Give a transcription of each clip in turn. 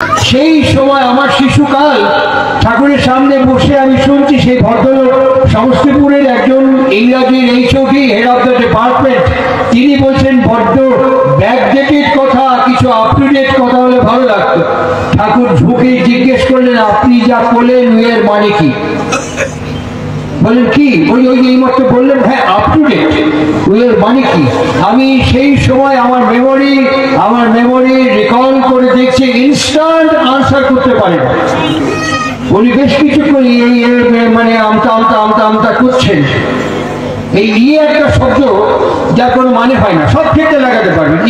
সেই সময় আমার শিশুকাল ঠাকুরের সামনে বসে আমি শুনছি সেই ভদ্রলোক সমস্তিপুরের একজন ইংরাজির HOD, head of the department, তিনি বলছেন বড্ড ব্যাকডেটেড কথা, কিছু আপ টু ডেট কথা হলে ভালো লাগতো। ঠাকুর ঝুঁকে জিজ্ঞেস করলেন, আপনি যা করলেন এর মানে কি? বলেন কি? ওই মাত্র বললেন হ্যাঁ আপ টু ডেট, এর মানে কি? আমি সেই সময় আমার মেমোরি রিকল করে দেখছি, ইনস্ট্যান্ট আনসার করতে পারেন। উনি বেশ কিছুক্ষণ মানে আমতা আমতা আমতা আমতা করছেন। এই একটা শব্দ যার কোনো মানে হয় না, সব ক্ষেত্রে লাগাতে পারবেন।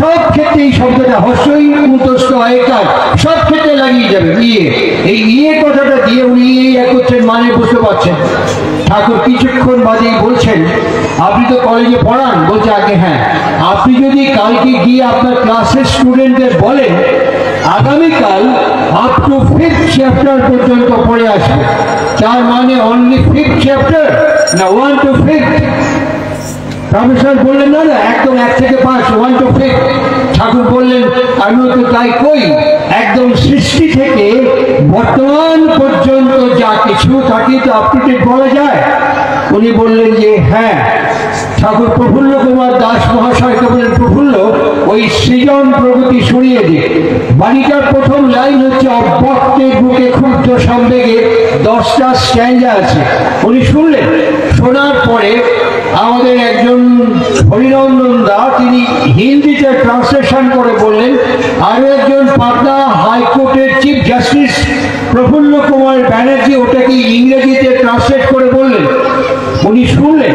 সব ক্ষেত্রে এই শব্দটা হস্যই কুতস্থ আয়কার সব ক্ষেত্রে লাগিয়ে যাবেন। এই কথাটা দিয়ে উনি করছেন, মানে বুঝতে পারছেন। ঠাকুর কিছুক্ষণ বাদেই বলছেন, আপনি তো কলেজে পড়ান? বলছে আগে হ্যাঁ। আপনি যদি কালকে গিয়ে আপনার ক্লাসের স্টুডেন্টদের বলেন আগামীকাল আপ টু 5th চ্যাপ্টার পর্যন্ত পড়ে আসবে, তার মানে অনলি 5th চ্যাপ্টার না 1 to 5th? প্রফেসর বললেন না না, একদম 1 থেকে 5, 1 to 5th। ঠাকুর বললেন আমিও তো তাই কই, একদম সৃষ্টি থেকে বর্তমান পর্যন্ত যা কিছু তাকে তো আপ টু ডেট বলা যায়। উনি বললেন যে হ্যাঁ। ঠাকুর প্রফুল্ল কুমার দাস মহাশয়কে বললেন, প্রফুল্ল ওই সৃজন প্রগতি শুনিয়ে দিই। বাণীটার প্রথম লাইন হচ্ছে, অব্যক্তের বুকে ক্ষুব্ধ সম্বেগে 10টা স্ট্যাঞ্জা আছে। উনি শুনলেন, শোনার পরে আমাদের একজন হরিনন্দন দা তিনি হিন্দিতে ট্রান্সলেশন করে বললেন, আরো একজন পাটনা হাইকোর্টের চিফ জাস্টিস প্রফুল্ল কুমার ব্যানার্জি ওটাকে ইংরেজিতে ট্রান্সলেট করে বললেন। উনি শুনলেন,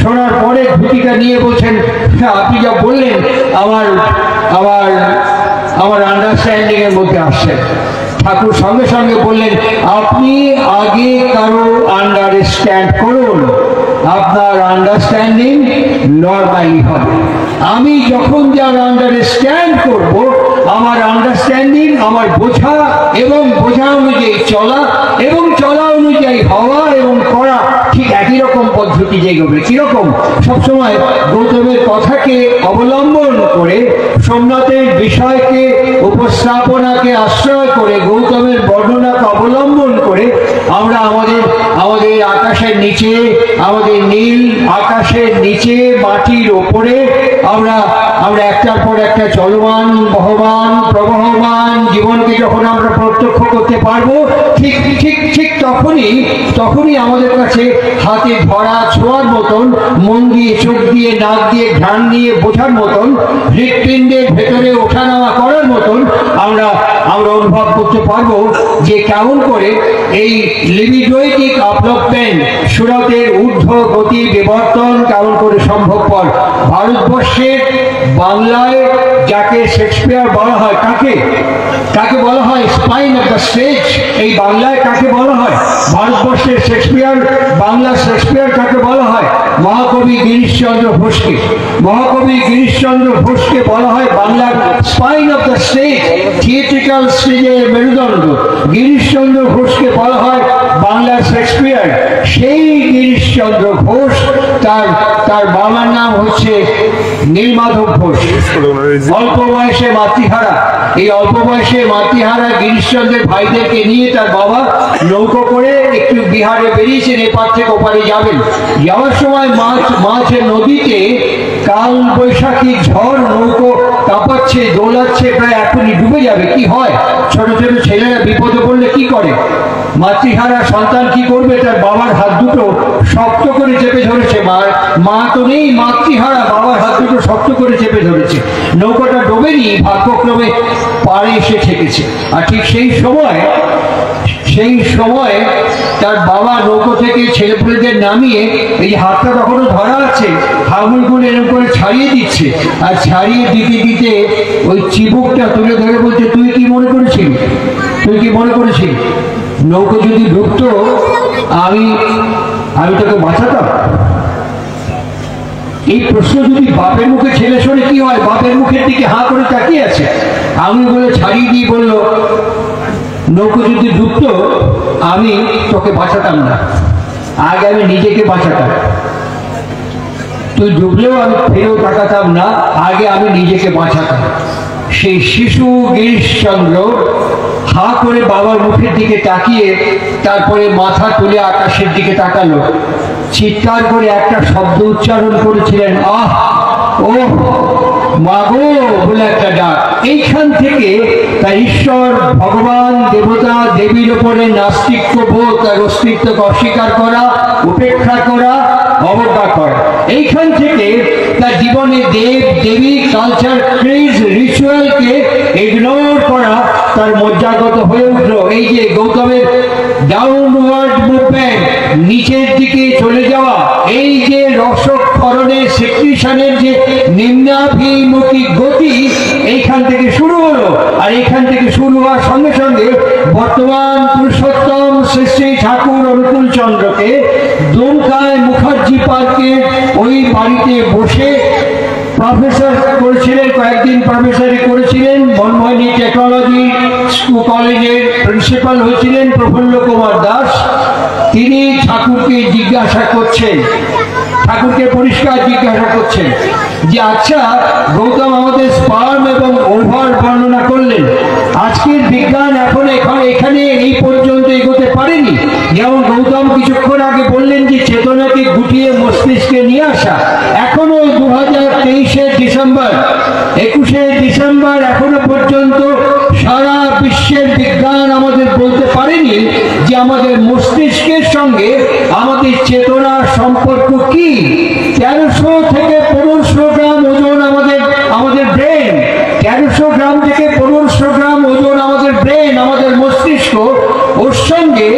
শোনার পরে ধুতিটা নিয়ে বলছেন, আপনি যা বললেন আমার আন্ডারস্ট্যান্ডিং এর মধ্যে আসছে। ঠাকুর সঙ্গে সঙ্গে বললেন, আপনি আগে কারো আন্ডারস্ট্যান্ড করুন, আপনার আন্ডারস্ট্যান্ডিং নরমালি হবে। আমি যখন যার আন্ডারস্ট্যান্ড করব, আমার আন্ডারস্ট্যান্ডিং, আমার বোঝা এবং বোঝা অনুযায়ী চলা এবং চলা অনুযায়ী হওয়া এবং করা ঠিক একই রকম পদ্ধতি যেগুলো। কিরকম? সবসময় গৌতমের কথাকে অবলম্বন করে, সোমনাথের বিষয়কে উপস্থাপনাকে আশ্রয় করে, গৌতমের বর্ণনাকে অবলম্বন করে আমরা আমাদের আকাশের নিচে, আমাদের নীল আকাশের নিচে মাটির ওপরে আমরা একটার পর একটা চলমান বহমান প্রবহমান জীবনকে যখন আমরা প্রত্যক্ষ করতে পারবো, ঠিক ঠিক ঠিক তখনই আমাদের কাছে হাতে ধরা ছোঁয়ার মতন, মন দিয়ে, চোখ দিয়ে, নাক দিয়ে, ঘ্রাণ নিয়ে বোঝার মতন, হৃৎপিণ্ডের ভেতরে ওঠা নামা করার মতন আমরা অনুভব করতে পারবো যে কেমন করে এই লিবিডোইটিক ডেভেলপমেন্ট, সুরতের ঊর্ধ্ব গতি বিবর্তন কেমন করে সম্ভবপর। ভারতবর্ষের বাংলায় যাকে শেক্সপিয়ার বলা হয়, কাকে বলা হয়? Spine of the stage. এই বাংলায় কাকে বলা হয়? ভারতবর্ষের শেক্সপিয়ার, বাংলা শেক্সপিয়ার কাকে বলা হয়? মহাকবি গিরিশচন্দ্র ঘোষকে। মহাকবি গিরিশচন্দ্র ঘোষকে বলা হয় বাংলার spine of the stage, theatrical স্টেজের মেরুদণ্ড। গিরিশচন্দ্র ঘোষকে বলা হয় বাংলার শেক্সপিয়ার। সেই গিরিশচন্দ্র ঘোষ, তার বাবার নাম হচ্ছে নীলমাধব ঘোষ। অল্প বয়সে মাতৃহারা, এই অল্প বয়সে মাতৃহারা গিরিশচন্দ্রের ভাইদেরকে নিয়ে তার বাবা নৌকো করে একটু বিহারে বেরিয়েছেন, এপার থেকে ওপারে যাবেন। যাওয়ার সময় মাঝের নদীতে কাল বৈশাখী ঝড়, নৌকো কাঁপাচ্ছে, দোলাচ্ছে, প্রায় এখনই ডুবে যাবে। কি হয়? ছোট ছোট ছেলেরা বিপদে পড়লে কি করে? মাতৃহারা সন্তান কি করবে? তার বাবার হাত দুটো শক্ত করে চেপে ধরেছে। মা তো নেই, মাতৃহারা বাবার হাত দুটো শক্ত করে চেপে ধরেছে। নৌকাটা ডোবেনি, ভাগ্যক্রমে পাড়ে এসে ঠেকেছে। আর ঠিক সেই সময় তার বাবা নৌকো থেকে ছেলেপুলেদের নামিয়ে, এই হাতটা তখনও ধরা আছে, হাঙুলগুলো এরকম করে ছাড়িয়ে দিচ্ছে। আর ছাড়িয়ে দিতে দিতে ওই চিবুকটা তুলে ধরে বলছে, তুই কি মনে করেছিস নৌকো যদি ডুবতো আমি তোকে বাঁচাতাম? এই প্রশ্ন যদি বাপের মুখে ছেলে শোনে কি হয়? বাপের মুখের দিকে হাঁ করে তাকিয়ে আছে, আমি বলে ছাড়িয়ে দিয়ে বলল, নৌকো যদি ডুবতো আমি তোকে বাঁচাতাম না, আগে আমি নিজেকে বাঁচাতাম। তুই ডুবলেও আমি ফেরেও তাকাতাম না, আগে আমি নিজেকে বাঁচাতাম। সেই শিশু গিরিশচন্দ্র হা করে বাবার মুখের দিকে তাকিয়ে তারপরে মাথা তুলে আকাশের দিকে তাকালো, চিৎকার করে একটা শব্দ উচ্চারণ করেছিলেন, আহ ও মাগো বলে একটা ডাক। এইখান থেকে তার ঈশ্বর, ভগবান, দেবতা, দেবীর ওপরে নাস্তিক্য বোধ, তার অস্তিত্বকে অস্বীকার করা, উপেক্ষা করা, অবজ্ঞা করা, এইখান থেকে তার জীবনে দেব দেবী, কালচার, ক্রেজ, রিচুয়ালকে ইগনোর করা তার মজ্জাগত হয়ে উঠল। এই যে গৌতমের ডাউনওয়ার্ড মুভমেন্ট, নিচের দিকে চলে যাওয়া, এই যে রসক্ষরণের সেক্রিশনের যে নিম্নাভিমুখী গতি, এইখান থেকে শুরু হলো। আর এইখান থেকে শুরু হওয়ার সঙ্গে সঙ্গে বর্তমান পুরুষোত্তম শ্রী শ্রী ঠাকুর অনুকূল চন্দ্রকে দুমকায় মুখার্জি পার্কের ওই বাড়িতে বসে প্রফেসর করেছিলেন, কয়েকদিন প্রফেসরি করেছিলেন। মনমোহিনী টেকনোলজি স্কুল কলেজের প্রিন্সিপাল হয়েছিলেন প্রফুল্ল কুমার দাস। তিনি ঠাকুরকে জিজ্ঞাসা করছেন, ঠাকুরকে পরিষ্কার জিজ্ঞাসা করছেন যে আচ্ছা গৌতম আমাদের স্পার্ম এবং ওভার বর্ণনা করলেন, আজকের বিজ্ঞান এখন এখানে এই পর্যন্ত এগোতে পারেনি। যেমন গৌতম কিছুক্ষণ আগে বললেন যে চেতনাকে গুটিয়ে মস্তিষ্কে নিয়ে আসা, এখনো 2023 ডিসেম্বর 21 ডিসেম্বর এখনো পর্যন্ত সারা বিশ্বের বিজ্ঞান আমাদের বলতে পারেনি যে আমাদের মস্তিষ্কের সঙ্গে আমাদের চেতনার সম্পর্ক কি। 1300 থেকে 1500 গ্রাম ওজন আমাদের ব্রেন, 1300 গ্রাম থেকে 1500 গ্রাম ওজন আমাদের ব্রেন, আমাদের মস্তিষ্ক, ওর সঙ্গে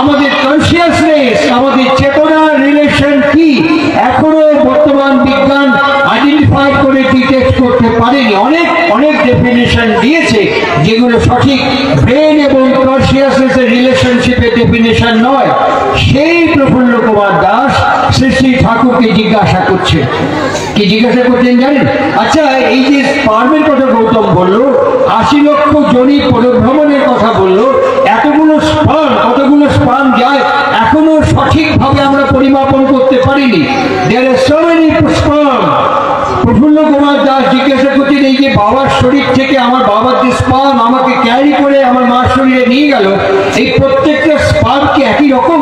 আমাদের কনসিয়াসনেস, আমাদের চেতনার রিলেশন কি এখনো বর্তমান বিজ্ঞান আইডেন্টিফাই করে ডিটেক্ট করতে পারেনি। অনেক ডেফিনেশন দিয়েছে যেগুলো সঠিক ব্রেন এবং কনসিয়াসনেসের রিলেশনশিপের ডেফিনেশন নয়। সেই প্রফুল্ল কুমার দাস শ্রী শ্রী ঠাকুরকে জিজ্ঞাসা করছেন, কি জিজ্ঞাসা করছেন জানেন? আচ্ছা এই যে স্পার্মের কথা গৌতম বললো, 80 লক্ষ জনি পরিভ্রমণের কথা বললো, এতগুলো স্পার্ম, কতগুলো স্পার্ম যায় এখনো সঠিকভাবে আমরা পরিমাপন করতে পারিনি। There are so many sperm. Prafulla Kumar Das জিজ্ঞাসা করছেন, এই যে বাবার শরীর থেকে আমার বাবার যে স্পার্ম আমাকে ক্যারি করে আমার মার শরীরে নিয়ে গেল, এই প্রত্যেকটা স্পার্ম কি একই রকম?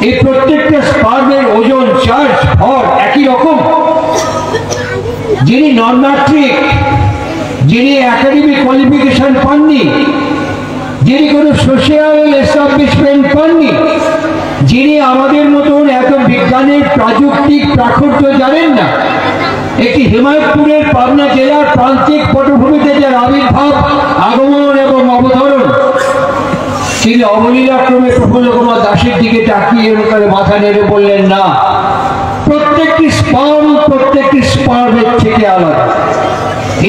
এই প্রত্যেকটা স্পার্মের ওজন, চার্জ, ভর একই রকম? যিনি নন ম্যাট্রিক, যিনি একাডেমিক কোয়ালিফিকেশন পাননি, যিনি কোনো সোশিয়াল এস্টাবলিশমেন্ট পাননি, যিনি আমাদের মতন এত বিজ্ঞানের প্রাযুক্তিক প্রাচুর্য জানেন না, একটি হিমায়তপুরের পাবনা জেলার প্রান্তিক পটভূমিতে যার আবির্ভাব, আগমন এবং অবতরণ, তিনি অবলীলাক্রমে প্রফুল্ল কুমার দাসের দিকে তাকিয়ে মাথা নেড়ে বললেন, না, প্রত্যেকটি স্পার্মের থেকে আলাদা।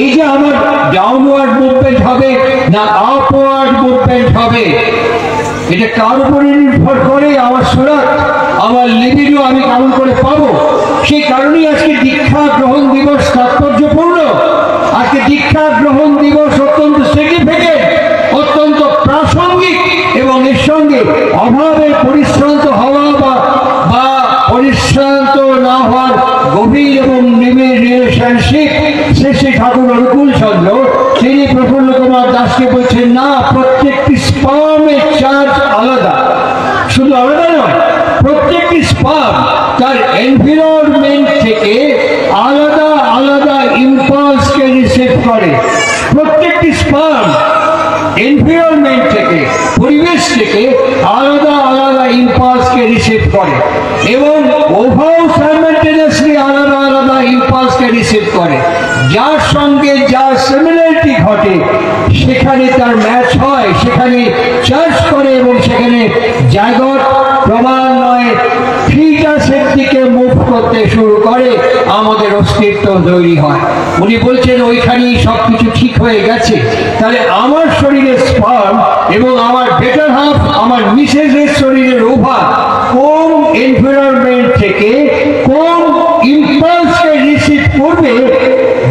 এই যে আমার ডাউনওয়ার্ড মুভমেন্ট হবে না আপওয়ার্ড মুভমেন্ট হবে, এটা কার উপরে নির্ভর করে? আমার সুরাত, আমার লিবিডো আমি কেমন করে পাবো? সেই কারণেই আজকে দীক্ষা গ্রহণ দিবস তাৎপর্যপূর্ণ। আজকে দীক্ষা গ্রহণ দিবস অত্যন্ত সিগনিফিকেন্ট, অত্যন্ত প্রাসঙ্গিক, এবং এর সঙ্গে অভাবে পরিশ্রান্ত হওয়া বা পরিশ্রান্ত না হওয়ার গভীর এবং নিবিড় রিলেশনশিপ শ্রী শ্রী ঠাকুর অনুকূল চন্দ্র তিনি প্রফুল্ল কুমার দাসকে বলছেন, না, প্রত্যেকটি স্পার্মের চার্জ আলাদা। শুধু আলাদা নয়, প্রত্যেকটি স্পার্ম তার এনভায়রনমেন্ট থেকে আলাদা আলাদা ইম্পালসকে রিসিভ করে। প্রত্যেকটি স্পার্ম এনভায়রনমেন্ট থেকে, পরিবেশ থেকে আলাদা আলাদা ইম্পালসকে রিসিভ করে, এবং ওভাও সাইমালটেনিয়াসলি আলাদা আলাদা ইম্পালসকে রিসিভ করে। যার সঙ্গে যার সিমিলারিটি ঘটে সেখানে তার ম্যাচ হয়, সেখানে চার্জ করে, এবং সেখানে জায়গত ক্রমান্বয়ে ফিটাসের দিকে মুভ করতে শুরু করে, আমাদের অস্তিত্ব তৈরি হয়। উনি বলছেন ওইখানেই সবকিছু ঠিক হয়ে গেছে। তাহলে আমার শরীরের স্পার্ম এবং আমার বেটার হাফ, আমার মিসেসের শরীরের ওভার, কোন এনভায়রনমেন্ট থেকে কোন ইম্পালসকে রিসিভ করবে,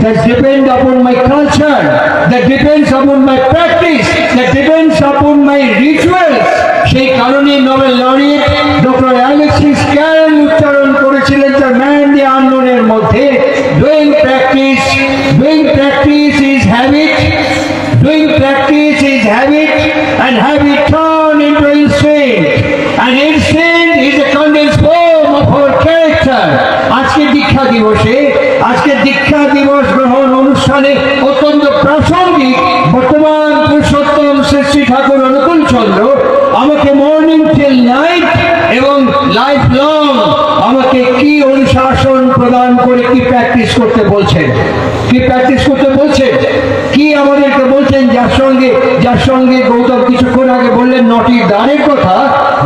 that depends upon my culture, that depends upon my practice, that depends upon my rituals. সেই কারণে Nobel laureate doctor Alexis Carrel উচ্চারণ করেছিলেন তার ম্যান দি আননোনের মধ্যে, doing practice is habit habit and habit turn into instinct, and instinct is a condensed form of our character. আজকে দীক্ষা দিবসে, আজকে দীক্ষা দিবস গ্রহণ অনুষ্ঠানে অত্যন্ত প্রাসঙ্গিক বর্তমান পুরুষোত্তম শ্রী শ্রী ঠাকুর অনুকূল চন্দ্র আমাকে মর্নিং টিল নাইট এবং লাইফ লং আমাকে কি অনুশাসন প্রদান করে কি প্র্যাকটিস করতে বলছেন, কি প্র্যাকটিস করতে বলছেন, কি আমাদেরকে বলছেন, যার সঙ্গে গৌতম কিছুক্ষণ আগে বললেন নটির দ্বারের কথা,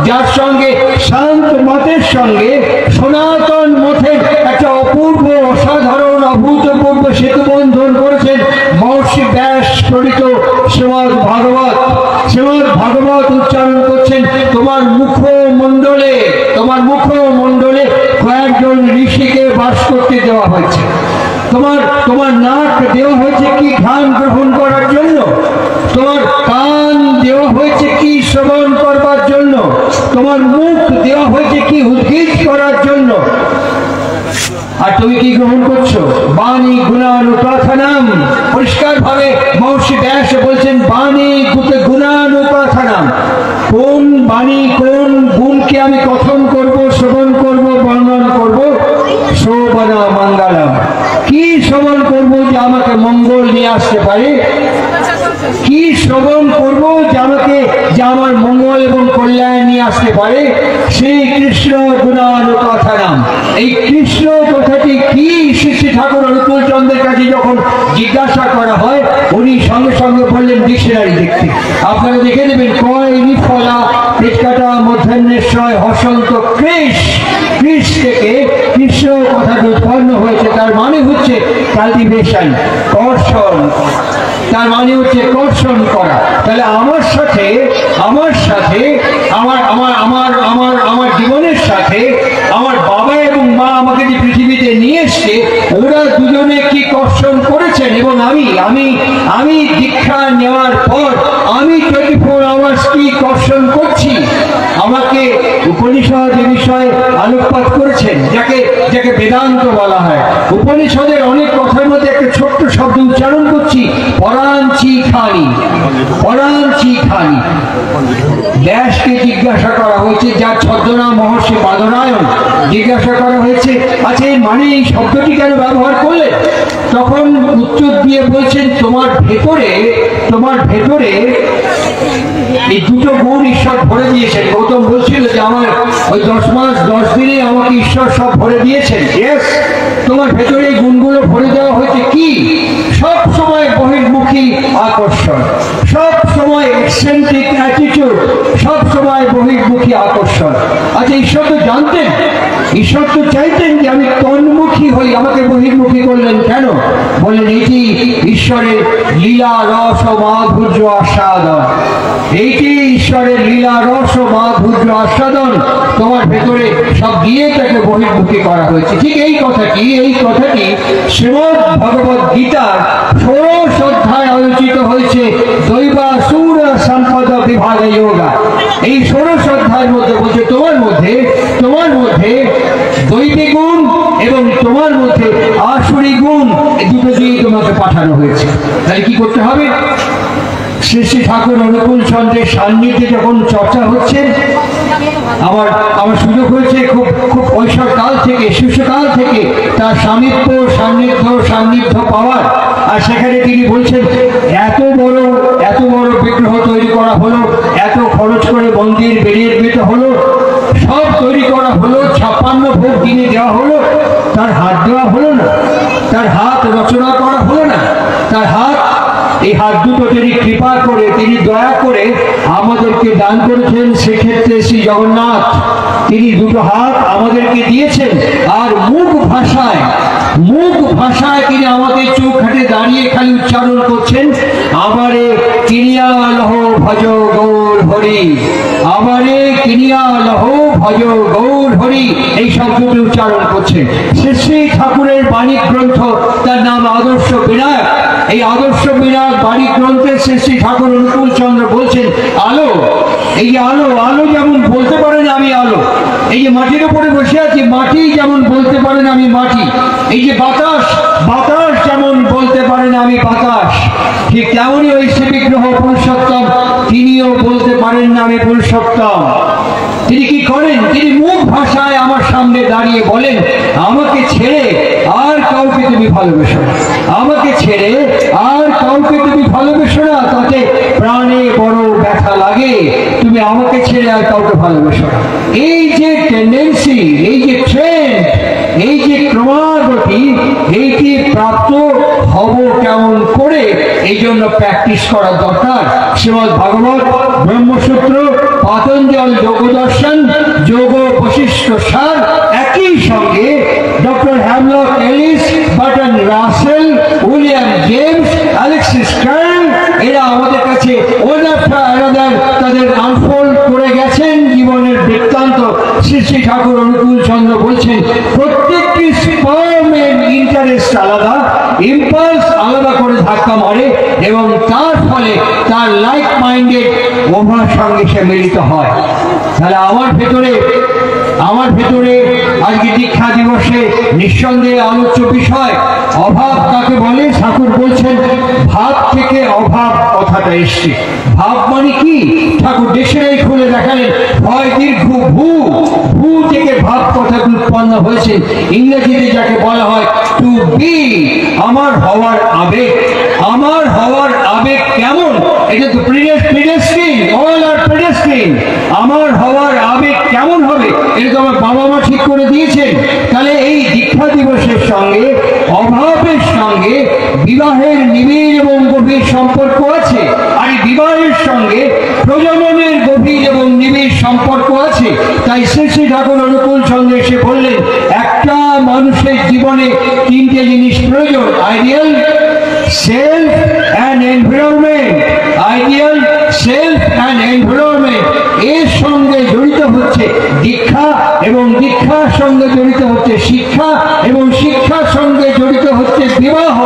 যার সঙ্গে শান্ত মতের সঙ্গে সনাতন মতের একটা অপূর্ব অসাধারণ অভূতপূর্ব সেতু বন্ধন করেছেন মহর্ষি ব্যাস প্রণীত শ্রীমদ ভাগবত উচ্চারণ করছেন। তোমার মুখমণ্ডলে কয়েকজন ঋষিকে বাস করতে দেওয়া হয়েছে। তোমার নাক দেওয়া হয়েছে কি ধ্যান গ্রহণ করার জন্য, তোমার কান দেওয়া হয়েছে কি শ্রবণ করবার জন্য, তোমার মুখ দেওয়া হয়েছে কি উদ্গীত করার জন্য। আর তুমি কি গ্রহণ করছো? বাণী গুণানুপাথানাম। পরিষ্কার ভাবে মহর্ষি ব্যাস বলছেন বাণী গুণানুপাথানাম। কোন বাণী, কোন গুণকে আমি কথন করব, শ্রবণ করব, বর্ণন করব? শ্রবণা মঙ্গলম। কি শ্রবণ করবো যে আমাকে মঙ্গল নিয়ে আসতে পারে? কি শ্রবণ করবো যে আমার মঙ্গল এবং কল্যাণ নিয়ে আসতে পারে? শ্রী কৃষ্ণ গুণানুপাথানাম। এই কৃষ্ণ কথাটি কি শ্রী শ্রী ঠাকুর অনুকূল চন্দ্রের কাছে যখন জিজ্ঞাসা করা হয়, উনি সঙ্গে সঙ্গে বললেন ডিকশনারি দেখতে। আপনারা দেখে নেবেন, কয় ফলা পেটকাটা মধ্যাহ্নেশ্বয় হসন্ত কৃষ থেকে কৃষ্ণ কথাটি উৎপন্ন হয়েছে। তার মানে হচ্ছে কাল্টিভেশন, কর্ষণ। তার মানে হচ্ছে কর্ষণ করা। তাহলে আমার সাথে আমার জীবনের সাথে আমার বাবা এবং মা আমাকে যে পৃথিবীতে নিয়ে এসছে, ওরা দুজনে কি কর্ষণ করেছেন। এবং আমি দীক্ষা নেওয়ার পর আমি 24 আওয়ার্স কি কর্ষণ করছি। আমাকে উপনিষদ এ বিষয়ে আলোকপাত করেছেন, যাকে বেদান্ত বলা হয়। উপনিষদের অনেক কথার মধ্যে একটা ছোট্ট শব্দ উচ্চারণ করছি, পরাঞ্চি খানি। ব্যাসকে জিজ্ঞাসা করা হয়েছে, যার ছদ্মনাম মহর্ষি বাদরায়ণ। জিজ্ঞাসা করা হয়েছে, আচ্ছা এই মানে এই শব্দটি কেন ব্যবহার করলে? তখন উত্তর দিয়ে বলছেন, তোমার ভেতরে এই দুটো গুণ ঈশ্বর ভরে দিয়েছেন। গৌতম বলছিল যে আমার ওই 10 মাস 10 দিনে আমাকে ঈশ্বর সব ভরে দিয়েছেন। ইয়েস, তোমার ভেতরে এই গুণগুলো ভরে দেওয়া হয়েছে। কি? সব সময় বহির্মুখী আকর্ষণ, সব সময় এক্সেন্ট্রিক অ্যাটিটিউড, সব সময় বহির্মুখী আকর্ষণ। আচ্ছা, ঈশ্বর তো জানতেন, ঈশ্বর তো চাইতেন যে আমি তন্মুখী হই। আমাকে বহির্মুখী করলেন কেন? বললেন এটি ঈশ্বরের লীলা রস ও মাধুর্য আস্বাদন। এইটি ঈশ্বরের লীলা রস ও মাধুর্য আস্বাদন তোমার ভেতরে সব দিয়ে তাকে বহির্মুখী করা হয়েছে। ঠিক এই কথাটি শ্রীমদ ভগবত গীতার 16 অধ্যায় আলোচিত হয়েছে দৈবাসুর সম্পদ বিভাগ যোগা। এই 16 অধ্যায়ের মধ্যে বলছে তোমার মধ্যে দৈবিক গুণ এবং তোমার মধ্যে আসুরি গুণ, এই দুটো দিয়ে তোমাকে পাঠানো হয়েছে। তাহলে কি করতে হবে? শ্রী শ্রী ঠাকুর অনুকূল চন্দ্রের সান্নিধ্যে যখন চর্চা হচ্ছে, আমার সুযোগ হয়েছে খুব কৈশোরকাল থেকে, শিশুকাল থেকে তার সান্নিধ্য পাওয়ার। আর সেখানে তিনি বলছেন, এত বড় বিগ্রহ তৈরি করা হলো, এত খরচ করে মন্দির বেরিয়ে হলো, সব তৈরি করা হলো, 56 ভোগ দিনে দেওয়া হলো, তার হাত দেওয়া হলো না, তার হাত রচনা করা হলো না। তার এই হাত দুটো তিনি কৃপা করে, তিনি দয়া করে আমাদেরকে দান করেছেন। সেক্ষেত্রে শ্রী জগন্নাথ তিনি দুটো হাত আমাদেরকে দিয়েছেন। আর মুখ ভাষায় তিনি আমাদের চোখ হাটে দাঁড়িয়ে খালি উচ্চারণ করছেন, আমারে কিনিয়া লহ ভজ গৌর হরি, আমারে কিনিয়া লহ ভজ গৌর হরি, এই শব্দটি উচ্চারণ করছেন। শ্রী ঠাকুরের বাণী গ্রন্থ, তার নাম আদর্শ বিনায়ক। এই আদর্শ বিনায়ক বাণী গ্রন্থে শ্রী ঠাকুর অনুকূল চন্দ্র বলছেন, আলো, এই যে আলো যেমন বলতে পারেন আমি আলো, এই যে মাটির উপরে বসে আছি, মাটি যেমন বলতে পারেন আমি মাটি, এই যে বাতাস যেমন বলতে পারেন আমি বাতাস, ঠিক তেমনই ওই শ্রী বিগ্রহ পুরুষোত্তম তিনিও বলতে পারেন না আমি পুরুষোত্তম। তিনি কি করেন? তিনি মুখ ভাষায় আমার সামনে দাঁড়িয়ে বলেন, আমাকে ছেড়ে আর কাউকে তুমি ভালোবেসো না, আমাকে ছেড়ে আর কাউকে তুমি ভালোবেসো না, তাতে প্রাণে বড় ব্যথা লাগে, তুমি আমাকে ছেড়ে আর কাউকে ভালোবেসো না। এই যে টেন্ডেন্সি, এই যে ট্রেন্ড, এই যে ক্রমাগতি, এইটি প্রাপ্ত হব কেমন করে, এই জন্য প্র্যাকটিস করা দরকার। শ্রীমদ ভাগবত, ব্রহ্মসূত্র, পাতঞ্জল যোগদর্শন, যোগ বশিষ্ঠ সার, একই সঙ্গে doctor Havelock Ellis, Bertrand Russell, William James, Alexis Carrel, এরা আমাদের কাছে তাদের আনফোল্ড করে গেছেন জীবনের বৃত্তান্ত। শ্রী শ্রী ঠাকুর অনুকূল চন্দ্র বলছেন, প্রত্যেকটি স্পার্মের ইন্টারেস্ট আলাদা, ইম্পালস আলাদা করে ধাক্কা মারে এবং তার ফলে তার লাইক মাইন্ডেড ওভার সঙ্গে সে মিলিত হয়। তাহলে আমার ভেতরে আজকে দীক্ষা দিবসে নিঃসন্দেহে আলোচ্য বিষয় অভাব কাকে বলে। ঠাকুর বলছেন ভাব থেকে অভাব কথাটা এসছে। ভাব মানে কি? ঠাকুর ডিকশনারি খুলে দেখালেন, ভয় দীর্ঘ ভূ, ভূ থেকে ভাব কথাটি উৎপন্ন হয়েছে। ইংরেজিতে যাকে বলা হয় টু বি, আমার হওয়ার আবেগ। আমার হওয়ার আবেগ কেমন? এটা তো প্রিডেস্টিন, অল আর প্রিডেস্টিন। আমার হওয়ার আবেগ কেমন হবে এটা তো আমার বাবা মা ঠিক করে দিয়েছেন। তাহলে এই দীক্ষা দিবসের সঙ্গে অভাবের সঙ্গে বিবাহের নিবিড় এবং গভীর সম্পর্ক আছে, আর এই বিবাহের সঙ্গে প্রজননের গভীর এবং নিবিড় সম্পর্ক আছে। তাই শ্রী শ্রী ঠাকুর অনুকূল চন্দ্র এসে বললেন, একটা মানুষের জীবনে তিনটে জিনিস প্রয়োজন: ideal, self and environment. Ideal, self and environment, এর সঙ্গে জড়িত হচ্ছে দীক্ষা, এবং দীক্ষার সঙ্গে জড়িত হচ্ছে শিক্ষা, এবং শিক্ষার সঙ্গে জড়িত হচ্ছে বিবাহ।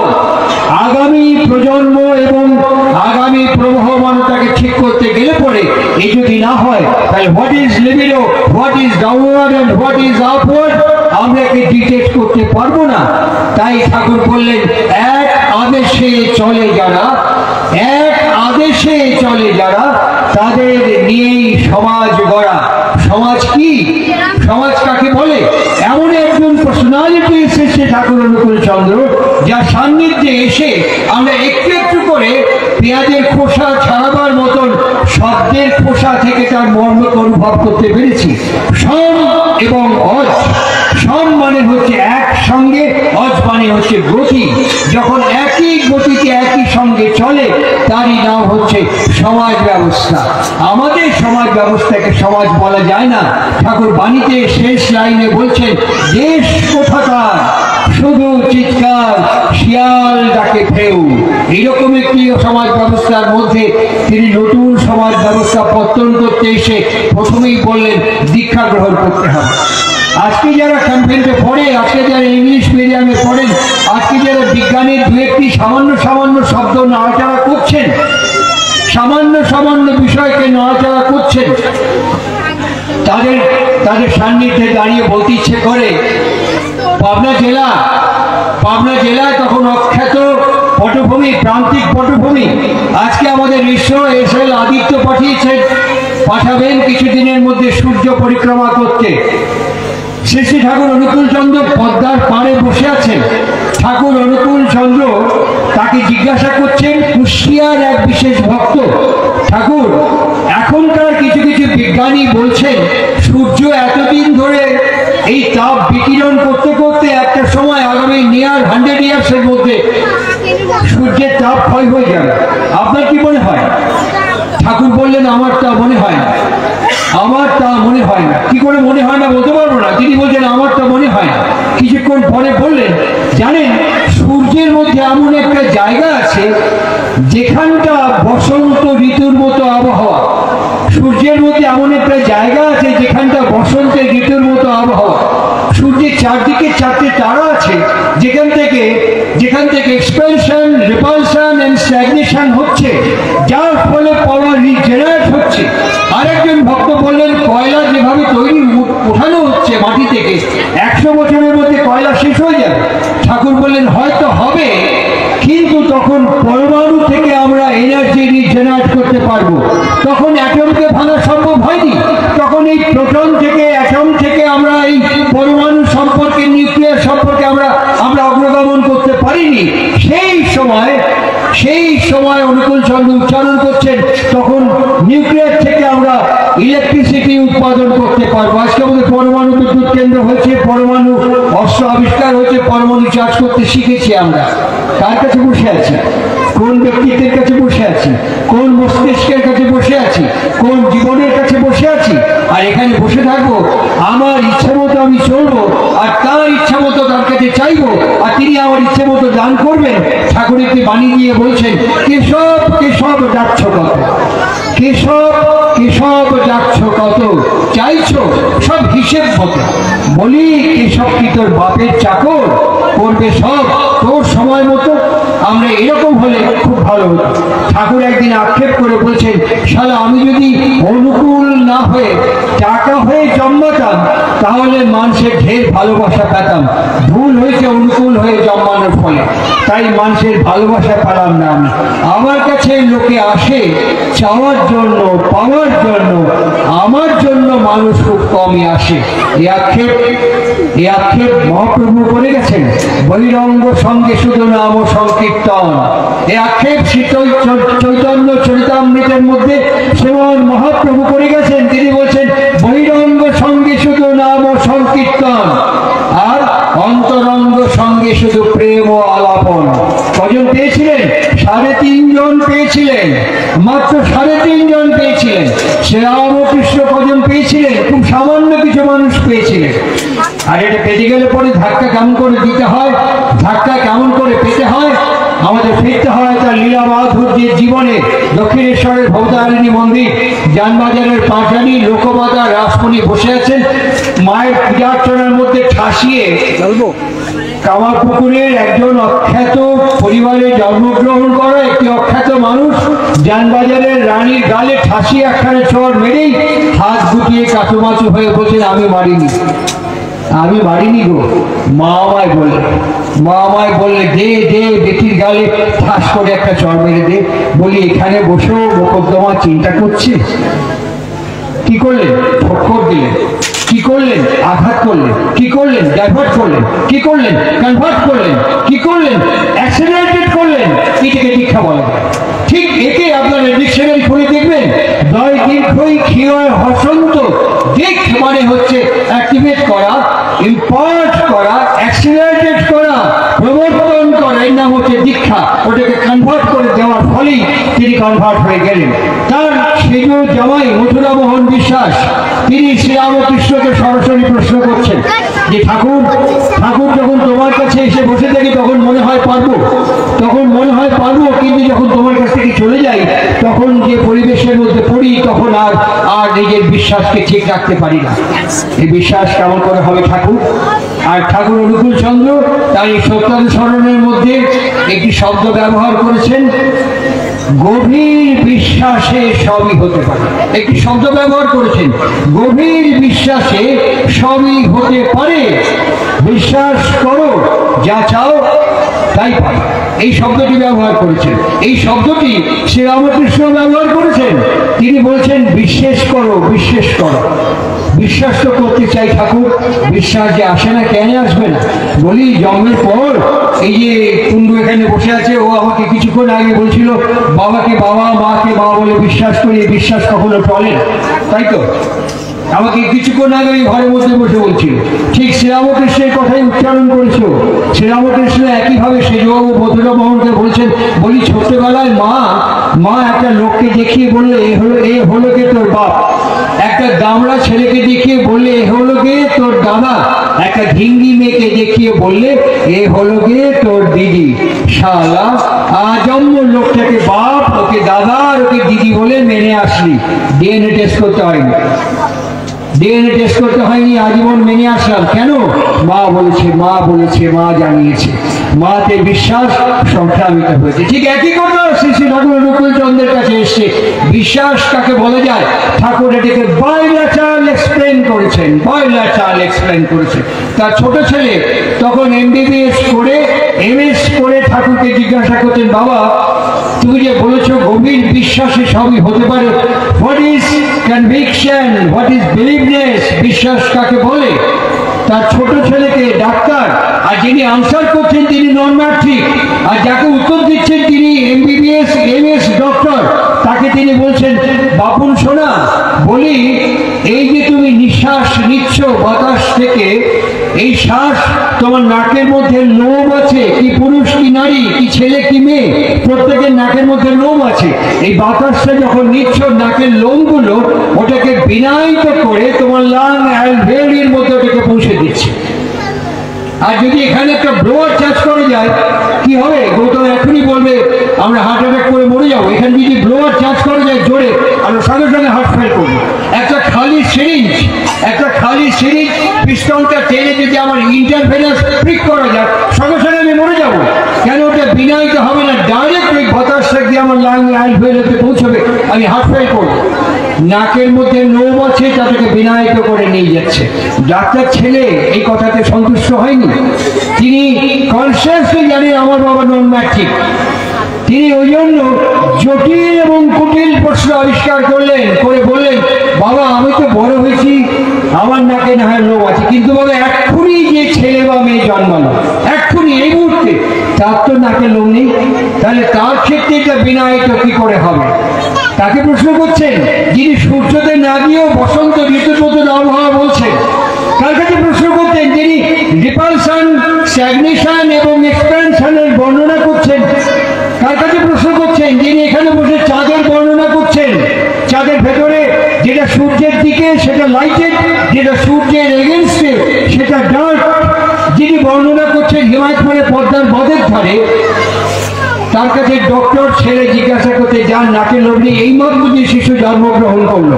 আগামী প্রজন্ম এবং আগামী প্রবহমানতাকে ঠিক করতে গেলে পরে এই যদি না হয়, তাহলে what is libido, what is downward and what is upward আমরা কি ডিটেক্ট করতে পারবো না। তাই ঠাকুর বললেন, এক আদেশে চলে যারা, এক আদেশে চলে যারা, তাদের নিয়েই সমাজ গড়া। সমাজ কি? সমাজ কাকে বলে? এমন একজন পার্সোনালিটি এসেছে ঠাকুর অনুকূল চন্দ্র, যার সান্নিধ্যে এসে আমরা একটু একটু করে পেঁয়াজের খোসা ছাড়াবার মতন শব্দের খোসা থেকে তার মর্মকে অনুভব করতে পেরেছি। সম এবং অজ। সম মানে হচ্ছে একসঙ্গে, অজ মানে হচ্ছে গতি। যখন একই গতিতে একই সঙ্গে চলে তারই নাম হচ্ছে সমাজ ব্যবস্থা। আমাদের সমাজ ব্যবস্থাকে সমাজ বলা যায় না। ঠাকুর বাণীতে শেষ লাইনে বলছেন, দেশ কোথাকার, শুধু চিৎকার, শিয়াল ডাকে ফেউ। এইরকম একটি সমাজ ব্যবস্থার মধ্যে তিনি নতুন সমাজ ব্যবস্থা পত্তন করতে এসে প্রথমেই বললেন, দীক্ষা গ্রহণ করতে হবে। আজকে যারা কনভেন্টে পড়ে, আজকে যারা ইংলিশ মিডিয়ামে পড়েন, আজকে যারা বিজ্ঞানের দু একটি সামান্য সামান্য শব্দ নাড়াচাড়া করছেন, সামান্য সামান্য বিষয়কে নাড়াচাড়া করছেন, তাদের সান্নিধ্যে দাঁড়িয়ে বলতে ইচ্ছে করে, পাবনা জেলায় তখন অখ্যাত পটভূমি, প্রান্তিক পটভূমি। আজকে আমাদের ঈশ্বর এসএল আদিত্য পাঠাবেন কিছুদিনের মধ্যে সূর্য পরিক্রমা করতে। শ্রী শ্রী ঠাকুর অনুকূল চন্দ্র পদ্মার পাড়ে বসে আছেন। ঠাকুর অনুকূল চন্দ্র তাকে জিজ্ঞাসা করছেন, কুষ্টিয়ার এক বিশেষ ভক্ত, ঠাকুর এখনকার কিছু কিছু বিজ্ঞানী বলছেন সূর্য এতদিন ধরে এই তাপ বিকিরণ করতে করতে একটা সময় আগামী নিয়ার 100 ইয়ার্সের মধ্যে সূর্যের তাপ ক্ষয় হয়ে যাবে। আপনার কি মনে হয়? ঠাকুর বললেন, আমার তা মনে হয় না, আমার তা মনে হয় না। কি করে মনে হয় না বলতে পারবো না। তিনি বলছেন, আমার তা মনে হয় না। কিছুক্ষণ পরে বললেন, জানেন সূর্যের মধ্যে এমন একটা জায়গা আছে যেখানটা বসন্ত ঋতুর মতো আবহাওয়া। সূর্যের মধ্যে এমন একটা জায়গা আছে যেখানটা বসন্তের ঋতুর মতো আবহাওয়া। সূর্যের চারদিকে চারটে তারা আছে যেখান থেকে এক্সপেনশন, রিপালশন এন্ড স্ট্যাগনেশন হচ্ছে, যার ফলে পাওয়ার রিজেনারেট হচ্ছে। আরেকজন ভক্ত বললেন, কয়লা যেভাবে তৈরি ওঠানো হচ্ছে মাটি থেকে, 100 বছরের মধ্যে কয়লা শেষ হয়ে যাবে। ঠাকুর বললেন, হয়তো হবে, কিন্তু তখন পরমাণু থেকে আমরা এনার্জি রিজেনারেট করতে পারবো। তখন অ্যাটমকে ভাঙা সম্ভব হয়নি। তখন এই প্রোটন থেকে, অ্যাটম থেকে আমরা এই পরমাণু সম্পর্কে, নিউক্লিয়ার সম্পর্কে আমরা অগ্রগমন করতে পারিনি। সেই সময় অনুকূল চন্দ্র উচ্চারণ করছেন, তখন নিউক্লিয়ার থেকে আমরা ইলেকট্রিসিটি উৎপাদন করতে পারবো। আজকে আমাদের পরমাণু বিদ্যুৎ কেন্দ্র হয়েছে, পরমাণু অস্ত্র আবিষ্কার হয়েছে, পরমাণু চার্জ করতে শিখেছি আমরা। কার কাছে বসে আছি? কোন ব্যক্তিত্বের কাছে বসে আছি? কোন মস্তিষ্কের কাছে বসে আছি? কোন জীবনের কাছে বসে আছি? আর এখানে বসে থাকবো, আমার ইচ্ছে মতো আমি চলবো, আর তার ইচ্ছা মতো তার কাছে চাইবো, আর তিনি আমার ইচ্ছে মতো দান করবেন। ঠাকুর একটি বাণী দিয়ে বলছেন, কেশব কেশব যাচ্ছ কত, কেশব কেশব যাচ্ছ কত, চাইছো সব হিসেব মতো। বলি কেশব কি তোর বাপের চাকর? করবে সব তোর সময় মতো। আমরা এরকম হলে খুব ভালো হতো। ঠাকুর একদিন আক্ষেপ করে বলছেন, শালা আমি যদি অনুকূল না হয়ে টাকা হয়ে জন্মাতাম তাহলে মানুষের ঢের ভালোবাসা পেতাম। ভুল হয়েছে অনুকূল হয়ে জন্মানোর ফলে, তাই মানুষের ভালোবাসা পেলাম না আমি। আমার কাছে লোকে আসে চাওয়ার জন্য, পাওয়ার জন্য, আমার জন্য মানুষ খুব কমই আসে। এই আক্ষেপ মহাপ্রভু করে গেছেন। বহিরঙ্গ সঙ্গে শুধু নাম ও সংকীর্তন। এই আক্ষেপ চৈতন্য চরিতামৃতের মধ্যে শ্রীমন মহাপ্রভু করে গেছেন। তিনি বলছেন, বহিরঙ্গ সঙ্গে শুধু নাম ও সংকীর্তন, আর অন্তরঙ্গ সঙ্গে শুধু প্রেম ও আলাপন। কজন পেয়েছিলেন? 3.5 জন পেয়েছিলেন, মাত্র 3.5 জন পেয়েছিলেন। শ্রীরামকৃষ্ণ কজন পেয়েছিলেন? খুব সামান্য কিছু মানুষ পেয়েছিলেন। আর এটা পেতে গেলে পরে ধাক্কা কেমন করে দিতে হয়, ধাক্কা কেমন করে পেতে হয়, আমাদের ফিরতে হয় তার লীলা মাধুর্যের জীবনে। দক্ষিণেশ্বরের ভবতারিণী মন্দির, যানবাজারের পাঁচালী লোকমাতা রাসমণি বসে আছেন, মায়ের পূজার্চনার মধ্যে ঠাসিয়ে কামারপুকুরের একজন অখ্যাত পরিবারে জন্মগ্রহণ করা একটি অখ্যাত মানুষ যানবাজারের রানীর গালে ঠাসিয়ে একখানে চড় মেরেই হাত গুটিয়ে কাচুমাচু হয়ে বলছেন, আমি মারিনি, আমি মারিনি গো। মা আমায় বললে দে দে, বেটির গালে ঠাস করে একটা চড় মেরে দে। বলি এখানে বসেও মোকদ্দমা চিন্তা করছে। কি করলেন? ঠক্কর দিলেন। কি করলেন? আঘাত করলেন। কি করলেন? ডাইভার্ট করলেন। কি করলেন? কনভার্ট করলেন। কি করলেন? অ্যাক্সিলারেটেড করলেন। এটাকে দীক্ষা বলা হয়। ঠিক একে আপনারা ডিকশনারি খুলে দেখবেন, দয় দীর্ঘই ক্ষীয় হসন্ত। দিক মানে হচ্ছে অ্যাক্টিভেট করা, ইম্পার্ট করা, অ্যাক্সিলারেটেড করা, প্রবর্তন করা, এর নাম হচ্ছে দীক্ষা। ওটাকে কনভার্ট করে দেওয়ার ফলেই তিনি কনভার্ট হয়ে গেলেন। তার সেজ জামাই মথুরামোহন বিশ্বাস, তিনি শ্রীরামকৃষ্ণকে সরাসরি প্রশ্ন করছেন যে ঠাকুর যখন তোমার কাছে এসে বসে থাকি তখন মনে হয় পারবো, কিন্তু যখন তোমার কাছ থেকে চলে যাই তখন যে পরিবেশের মধ্যে পড়ি তখন আর নিজের বিশ্বাসকে ঠিক রাখতে পারি না। এই বিশ্বাস কেমন করে হবে ঠাকুর? আর ঠাকুর অনুকূল চন্দ্র তার এই সত্যানুসরণের মধ্যে একটি শব্দ ব্যবহার করেছেন, গভীর বিশ্বাসে সবই হতে পারে। একটি শব্দ ব্যবহার করেছেন, গভীর বিশ্বাসে সবই হতে পারে। বিশ্বাস করো, যা চাও তাই পাই। এই শব্দটি ব্যবহার করেছেন। এই শব্দটি শ্রীরামকৃষ্ণ ব্যবহার করেছেন। তিনি বলছেন, বিশ্বাস করো, বিশ্বাস করো। বিশ্বাস তো করতে চাই ঠাকুর, বিশ্বাস যে আসে না, কেন আসবে না? বলি জন্মের পর এই যে কুণ্ডু এখানে বসে আছে, ও আমাকে কিছুক্ষণ আগে বলছিল বাবাকে বাবা, মাকে মা বলে বিশ্বাস করি। বিশ্বাস কখনো টলে না, তাই তো? আমাকে কিছুক্ষণ আগে ওই ঘরের মধ্যে বসে বলছিল, ঠিক শ্রীরামকৃষ্ণের কথাই উচ্চারণ করেছিল। শ্রীরামকৃষ্ণ একইভাবে সেজবাবু মথুরামোহনকে বলছেন, বলি ছোট্টবেলায় মা একটা লোককে দেখিয়ে বললে, এ হলো কে তোর বাপ। একটা দামড়া ছেলেকে দেখিয়ে বললে, এ হলো কে তোর দাদা। একটা ঢিঙ্গি মেয়েকে দেখিয়ে বললে, এ হলো কে তোর দিদি। শালা আজন্ম লোকটাকে বাপ, ওকে দাদা আর ওকে দিদি বলে মেনে আসলি। ডিএনএ টেস্ট করতে হয়নি, আজীবন মেনে আসলাম। কেন? মা বলেছে, মা জানিয়েছে। মাতে বিশ্বাস সংক্রামিত হয়েছে। ঠিক একই কথা শ্রী শ্রী ঠাকুর অনুকূল চন্দ্রের কাছে এসছে। বিশ্বাস কাকে বলা যায়? ঠাকুর এটাকে বাইল্যাটারাল এক্সপ্লেন করেছেন, বাইল্যাটারাল এক্সপ্লেন করেছেন। তার ছোট ছেলে তখন MBBS করে MS করে ঠাকুরকে জিজ্ঞাসা করতেন, বাবা তুমি যে বলেছো গভীর বিশ্বাসে সবই হতে পারে, what is conviction, what is believeness, বিশ্বাস কাকে বলে? তার ছোট ছেলেকে ডাক্তার, আর যিনি আনসার করছেন তিনি নন ম্যাট্রিক, আর যাকে উত্তর দিচ্ছেন তিনি MBBS MS ডক্টর, তাকে তিনি বলছেন, বাপুন শোনা, বলি এই যে তুমি নিঃশ্বাস নিচ্ছ বাতাস থেকে, এই শ্বাস তোমার নাকের মধ্যে লোম আছে, কি পুরুষ কি নারী, কি ছেলে কি মেয়ে, প্রত্যেকের নাকের মধ্যে লোম আছে। এই বাতাসটা যখন নিচ্ছ নাকের লোমগুলো ওটাকে বিনায়িত করে তোমার লাং অ্যালভেওলির মধ্যে ওটাকে পৌঁছে দিচ্ছে। আর যদি এখানে একটা ব্লোয়ার চার্জ করে যায় কি হবে? গৌতম এখনই বলবে আমরা হার্ট অ্যাটাক করে মরে যাবো। এখানে যদি ব্লোয়ার চার্জ করে যায় জোরে, আমরা সঙ্গে সঙ্গে হার্ট ফেল করবো। একটা খালি সিরিঞ্জ পিস্টনটা টেনে যদি আমার ইন্টারভেনাস প্রিক করা যায়, সঙ্গে সঙ্গে আমি মরে যাবো। কেন? ওটা বিনায়িত হবে না, ডাইরেক্ট ওই বাতাসটা দিয়ে আমার লাং অ্যালভেওলিতে পৌঁছবে, আমি হার্ট ফেল করবো। নাকের মধ্যে লোম আছে, তাদেরকে বিনায়িত করে নিয়ে যাচ্ছে। ডাক্তার ছেলে এই কথাতে সন্তুষ্ট হয়নি, তিনি কনসিয়াসলি জানেন আমার বাবা নন ম্যাট্রিক। তিনি ওই জন্য জটিল এবং কুটিল প্রশ্ন আবিষ্কার করলেন, করে বললেন, বাবা আমি তো বড় হয়েছি, আমার নাকে না হয় লোম আছে, কিন্তু বাবা এক্ষুনি যে ছেলে বা মেয়ে জন্মালো, এক্ষুনি এই মুহূর্তে, তার তো নাকে লোম নেই, তাহলে তার ক্ষেত্রে এটা বিনায়িত কি করে হবে? তাকে প্রশ্ন করছেন যিনি সূর্যতে না গিয়েও বসন্ত ঋতুর মতো আবহাওয়া বলছেন। তার কাছে প্রশ্ন করতেন যিনি রিপালশন, স্ট্যাগনেশন এবং এক্সপ্যানশনের বর্ণনা করছেন। তার কাছে প্রশ্ন করছেন যিনি এখানে বসে চাঁদের বর্ণনা করছেন, চাঁদের ভেতরে যেটা সূর্যের দিকে সেটা লাইটেড, যেটা সূর্যের এগেনস্টে সেটা ডার্ক, যিনি বর্ণনা করছেন হিমায়তপুরে পদ্মার বদের ধারে। তার কাছে ডক্টর ছেলে জিজ্ঞাসা করতে যান নাকের লোম নেই, এই মাত্র যে শিশু জন্মগ্রহণ করলো।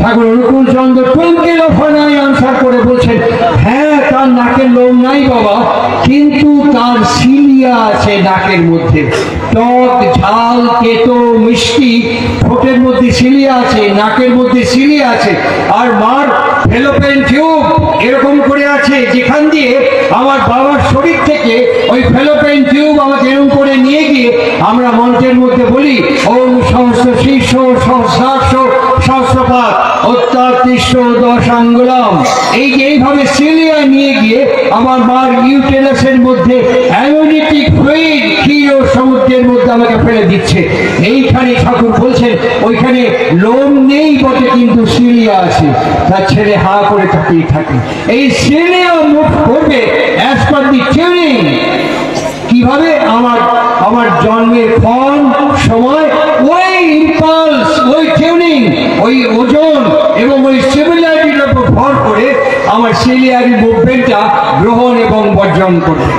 ঠাকুর অনুকূল চন্দ্র টুঙ্কের অফানায় আনসার করে বলছেন, হ্যাঁ তার নাকের লোম নাই বাবা, কিন্তু তার সিলিয়া আছে নাকের মধ্যে। টক ঝাল তেতো মিষ্টি ঠোঁটের মধ্যে সিলিয়া আছে, নাকের মধ্যে সিলিয়া আছে। আর মার ফেলোপেন টিউব এরকম করে আছে, যেখান দিয়ে আমার বাবার শরীর থেকে ওই ফেলোপেন টিউব আমাকে এরকম করে নিয়ে গিয়ে আমরা মন্ত্রের মধ্যে বলি, ওম সহস্র শীর্ষ সহস্রাক্ষ সহস্রপাত অত্যাতিষ্ঠ দশাঙ্গুলম। এই যে এইভাবে সিলিয়া নিয়ে গিয়ে আমার মার ইউটেরাসের মধ্যে অ্যামনিটিক ফ্লুইড ক্ষীর সমুদ্রের মধ্যে আমাকে ফেলে দিচ্ছে। এইখানে ঠাকুর বলছেন ওইখানে লোম নেই বটে, কিন্তু সিলিয়া আছে। তার ছেলে হা করে তাকিয়ে থাকে। এই সিলিয়া মুভ করবে অ্যাজ পার দি টিউনিং। কিভাবে? আমার জন্মের ক্ষণ সময় ওই ইম্পালস, ওই টিউনিং, ওই ওজন এবং ওই সিমিলারিটির উপর ভর করে আমার সিলিয়ারি মুভমেন্টটা গ্রহণ এবং বর্জন করবে।